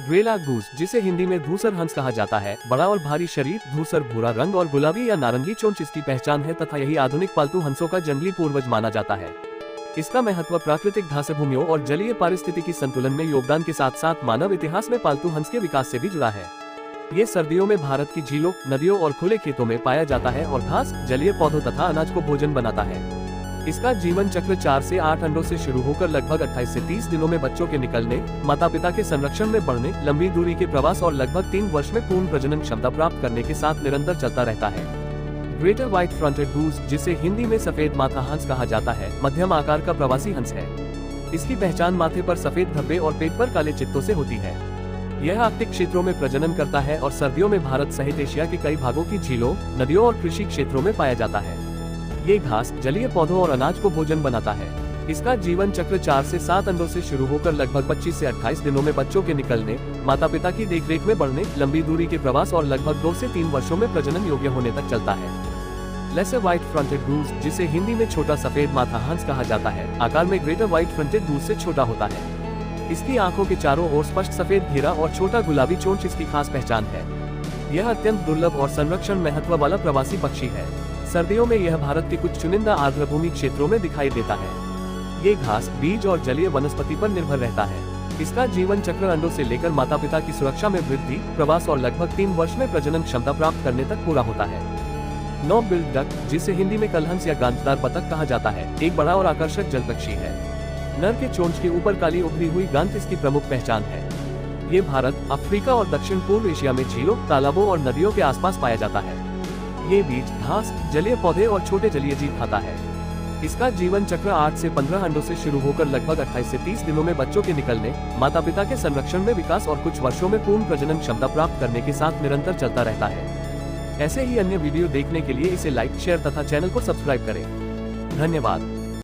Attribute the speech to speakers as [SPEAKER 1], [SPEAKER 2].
[SPEAKER 1] ग्रेला goose, जिसे हिंदी में धूसर हंस कहा जाता है, बड़ा और भारी शरीर, धूसर भूरा रंग और गुलाबी या नारंगी चोंच इसकी पहचान है तथा यही आधुनिक पालतू हंसों का जंगली पूर्वज माना जाता है। इसका महत्व प्राकृतिक घास भूमियों और जलीय पारिस्थितिकी संतुलन में योगदान के साथ साथ मानव इतिहास में पालतू हंस के विकास से भी जुड़ा है। ये सर्दियों में भारत की झीलों, नदियों और खुले खेतों में पाया जाता है और घास, जलीय पौधों तथा अनाज को भोजन बनाता है। इसका जीवन चक्र 4 से 8 अंडों से शुरू होकर लगभग 28 से 30 दिनों में बच्चों के निकलने, माता पिता के संरक्षण में बढ़ने, लंबी दूरी के प्रवास और लगभग 3 वर्ष में पूर्ण प्रजनन क्षमता प्राप्त करने के साथ निरंतर चलता रहता है। ग्रेटर व्हाइट फ्रंटेड गूस, जिसे हिंदी में सफेद माथा हंस कहा जाता है, मध्यम आकार का प्रवासी हंस है। इसकी पहचान माथे पर सफेद धब्बे और पेट पर काले चित्तों से होती है। यह आर्कटिक क्षेत्रों में प्रजनन करता है और सर्दियों में भारत सहित एशिया के कई भागों की झीलों, नदियों और कृषि क्षेत्रों में पाया जाता है। ये घास, जलीय पौधों और अनाज को भोजन बनाता है। इसका जीवन चक्र 4 से 7 अंडों से शुरू होकर लगभग 25 से 28 दिनों में बच्चों के निकलने, माता पिता की देखरेख में बढ़ने, लंबी दूरी के प्रवास और लगभग 2 से 3 वर्षों में प्रजनन योग्य होने तक चलता है। लेसर व्हाइट फ्रंटेड गूस, जिसे हिंदी में छोटा सफेद माथा हंस कहा जाता है, आकार में ग्रेटर व्हाइट फ्रंटेड गूस से छोटा होता है। इसकी आंखों के चारों ओर स्पष्ट सफेद घेरा और छोटा गुलाबी चोंच इसकी खास पहचान है। यह अत्यंत दुर्लभ और संरक्षण महत्व वाला प्रवासी पक्षी है। सर्दियों में यह भारत के कुछ चुनिंदा आर्द्रभूमि क्षेत्रों में दिखाई देता है। ये घास, बीज और जलीय वनस्पति पर निर्भर रहता है। इसका जीवन चक्र अंडों से लेकर माता पिता की सुरक्षा में वृद्धि, प्रवास और लगभग 3 वर्ष में प्रजनन क्षमता प्राप्त करने तक पूरा होता है। नॉब बिल्ड डक, जिसे हिंदी में कलहंस या गांठदार बतख कहा जाता है, एक बड़ा और आकर्षक जल पक्षी है। नर के चोंच के ऊपर काली उभरी हुई गांठ इसकी प्रमुख पहचान है। ये भारत, अफ्रीका और दक्षिण पूर्व एशिया में झीलों, तालाबों और नदियों के आसपास पाया जाता है। ये बीज, घास, जलीय पौधे और छोटे जलीय जीव खाता है। इसका जीवन चक्र 8 से 15 अंडों से शुरू होकर लगभग 28 से 30 दिनों में बच्चों के निकलने, माता पिता के संरक्षण में विकास और कुछ वर्षों में पूर्ण प्रजनन क्षमता प्राप्त करने के साथ निरंतर चलता रहता है। ऐसे ही अन्य वीडियो देखने के लिए इसे लाइक, शेयर तथा चैनल को सब्सक्राइब करें। धन्यवाद।